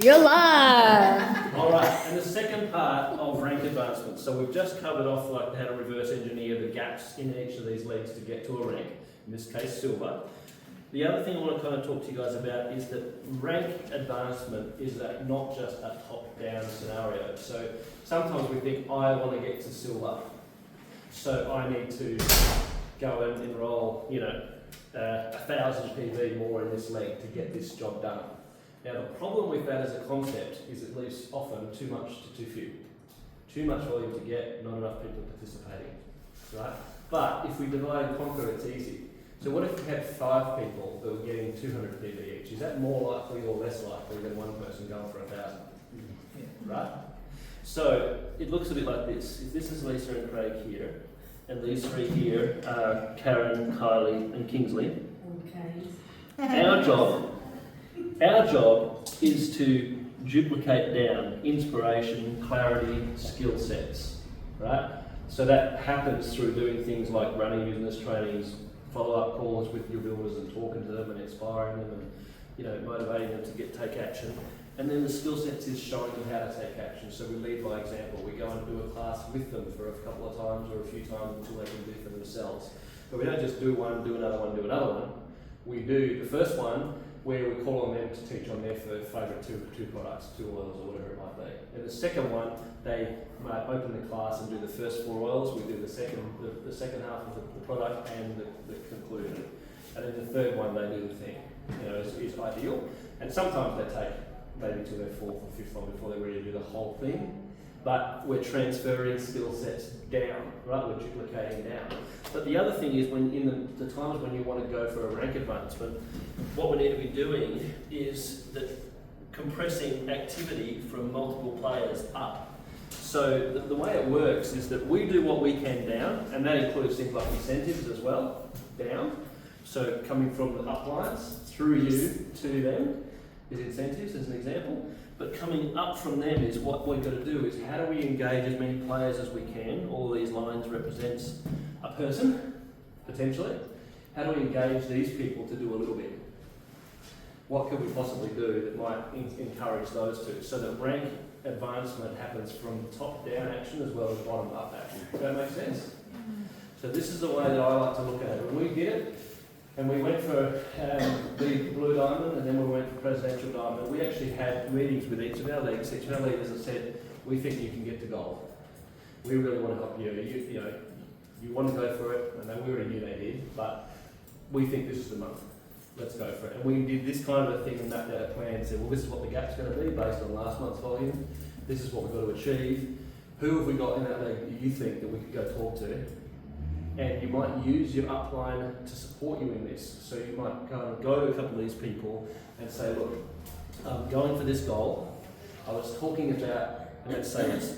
You're live! Alright, and the second part of rank advancement. So we've just covered off like how to reverse engineer the gaps in each of these leagues to get to a rank, in this case silver. The other thing I want to kind of talk to you guys about is that rank advancement is not just a top-down scenario. So sometimes we think, I want to get to silver, so I need to go and enroll, 1,000 PV more in this league to get this job done. Now the problem with that as a concept is it leaves often too much to too few. Too much volume to get, not enough people participating, right? But if we divide and conquer, it's easy. So what if we had 5 people that were getting 200 PV each? Is that more likely or less likely than one person going for 1,000? Right? So it looks a bit like this. If this is Lisa and Craig here, and these 3 here are Karen, Kylie and Kingsley, our job is to duplicate down inspiration, clarity, skill sets, right? So that happens through doing things like running business trainings, follow-up calls with your builders and talking to them and inspiring them and motivating them to take action. And then the skill sets is showing them how to take action. So we lead by example. We go and do a class with them for a couple of times or a few times until they can do for themselves. But we don't just do one, do another one, do another one. We do the first one where we call on them to teach on their favourite two products, 2 oils or whatever it might be. And the second one, they might open the class and do the first 4 oils. We do the second half of the product and the conclusion. And then the third one, they do the thing. Is ideal. And sometimes they take maybe to their 4th or 5th one before they're ready to do the whole thing. But we're transferring skill sets down, right? We're duplicating down. But the other thing is when in the times when you want to go for a rank advancement, what we need to be doing is that compressing activity from multiple players up. So the way it works is that we do what we can down, and that includes things like incentives as well, down. So coming from the uplines through you to them is incentives as an example. But coming up from them is what we've got to do is how do we engage as many players as we can? All of these lines represents a person, potentially. How do we engage these people to do a little bit? What could we possibly do that might encourage those two? So that rank advancement happens from top-down action as well as bottom-up action. Does that make sense? So this is the way that I like to look at it. When we did it, and we went for the Blue Diamond, and then we went for Presidential Diamond. We actually had meetings with each of our leagues. Each of our leaders have said, we think you can get to gold. We really want to help you. You want to go for it, and we already knew they did, but we think this is the month. Let's go for it. And we did this kind of a thing and mapped out a plan and said, well, this is what the gap's going to be based on last month's volume. This is what we've got to achieve. Who have we got in that league that you think that we could go talk to? And you might use your upline to support you in this. So you might go to a couple of these people and say, look, I'm going for this goal. I was talking about, and let's say it's,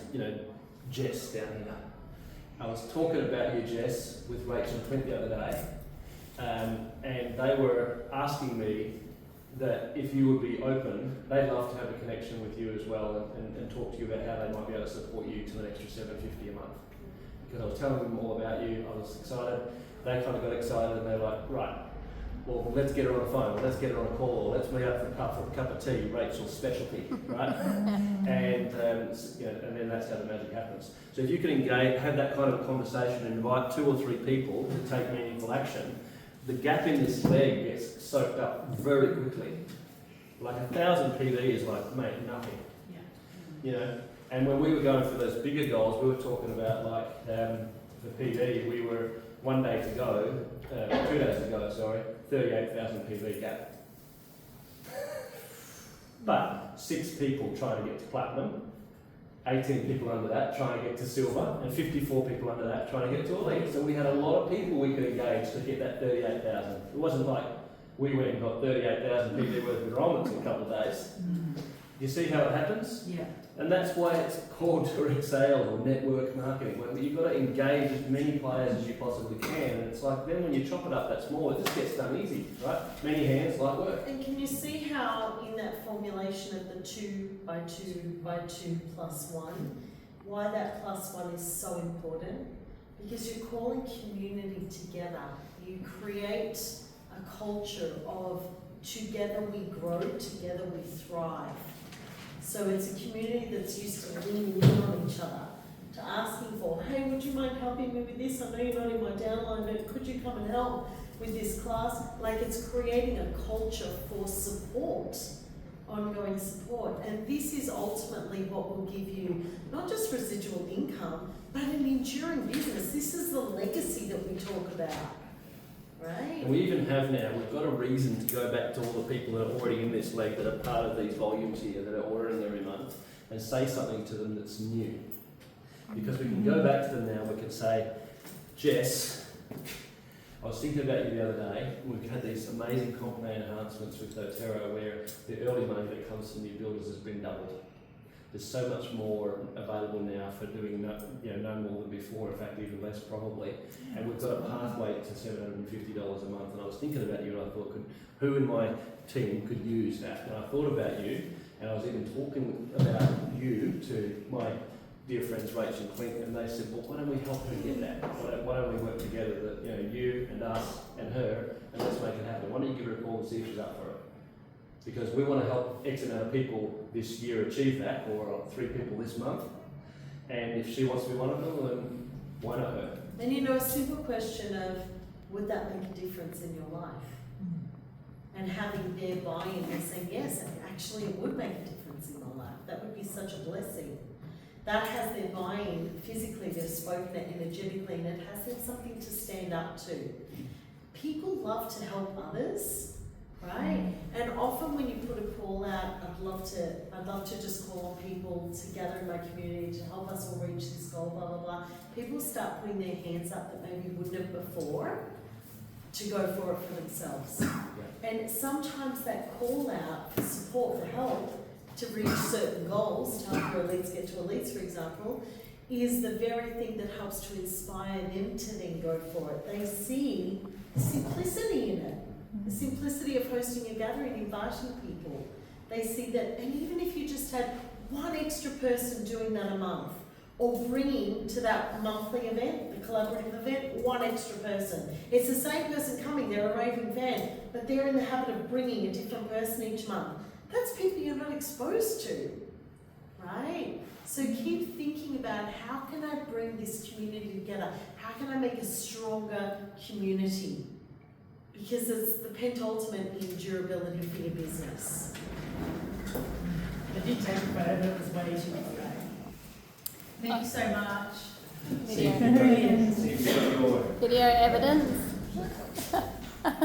Jess down here. I was talking about you, Jess, with Rachel and Clint the other day. And they were asking me that if you would be open, they'd love to have a connection with you as well and talk to you about how they might be able to support you to an extra $750 a month. Because I was telling them all about you, I was excited, they kind of got excited and they were like, right, well let's get her on the phone, let's get her on a call, or let's meet up for a cup of tea, Rachel's specialty, right? And then that's how the magic happens. So if you can engage, have that kind of a conversation and invite 2 or 3 people to take meaningful action, the gap in this leg gets soaked up very quickly. Like 1,000 PV is like, mate, nothing. And when we were going for those bigger goals, we were talking about for PV, we were 1 day to go, 2 days to go, 38,000 PV gap. But 6 people trying to get to platinum, 18 people under that trying to get to silver, and 54 people under that trying to get to elite. So we had a lot of people we could engage to get that 38,000. It wasn't like we went and got 38,000 PV worth of enrollments in a couple of days. You see how it happens? Yeah. And that's why it's called direct sales or network marketing, where you've got to engage as many players as you possibly can. And it's like then when you chop it up that small, it just gets done easy, right? Many hands, light work. And can you see how in that formulation of the 2 by 2 by 2 plus 1, why that plus 1 is so important? Because you're calling community together. You create a culture of together we grow, together we thrive. So it's a community that's used to leaning in on each other, to asking for, hey, would you mind helping me with this? I know you're not in my downline, but could you come and help with this class? Like, it's creating a culture for support, ongoing support. And this is ultimately what will give you not just residual income, but an enduring business. This is the legacy that we talk about, right? And we even have now, we've got a reason to go back to all the people that are already in this league, that are part of these volumes here, that are ordering every month, and say something to them that's new. Because we can go back to them now, we can say, Jess, I was thinking about you the other day. We've had these amazing compound enhancements with doterra where the early money that comes from new builders has been doubled. There's so much more available now for doing no more than before, in fact even less probably. And we've got a pathway to $750 a month. And I was thinking about you and I thought, who in my team could use that? And I thought about you, and I was even talking about you to my dear friends Rachel and Clinton, and they said, well, why don't we help her get that? Why don't we work together, that you and us and her, and let's make it happen. Why don't you give her a call and see if she's up for it? Because we want to help X amount of people this year achieve that, or 3 people this month. And if she wants to be one of them, then why not her? And a simple question of, would that make a difference in your life? And having their buy-in and saying, yes, actually it would make a difference in my life. That would be such a blessing. That has their buy-in physically, they've spoken it energetically, and it has them something to stand up to. People love to help others, right? And often when you put a call out, I'd love to just call on people to gather in my community to help us all reach this goal, blah, blah, blah. People start putting their hands up that maybe wouldn't have before to go for it for themselves. Yeah. And sometimes that call out for support, for help, to reach certain goals, to help your elites get to elites, for example, is the very thing that helps to inspire them to then go for it. They see simplicity in it, the simplicity of hosting a gathering, inviting people. They see that, and even if you just had one extra person doing that a month, or bringing to that monthly event, the collaborative event, one extra person. It's the same person coming, they're a raving fan, but they're in the habit of bringing a different person each month. That's people you're not exposed to, right? So keep thinking about, how can I bring this community together? How can I make a stronger community? Because it's the pentultimate in durability for your business. I did take a photo, but it was way too long ago. Thank you so much. Brilliant. See if you've got your Video evidence. That's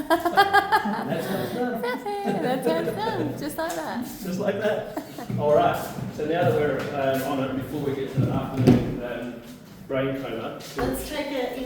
how it's done. That's how it's done, just like that. Just like that. All right. So now that we're on it, before we get to the afternoon brain coma, Let's take a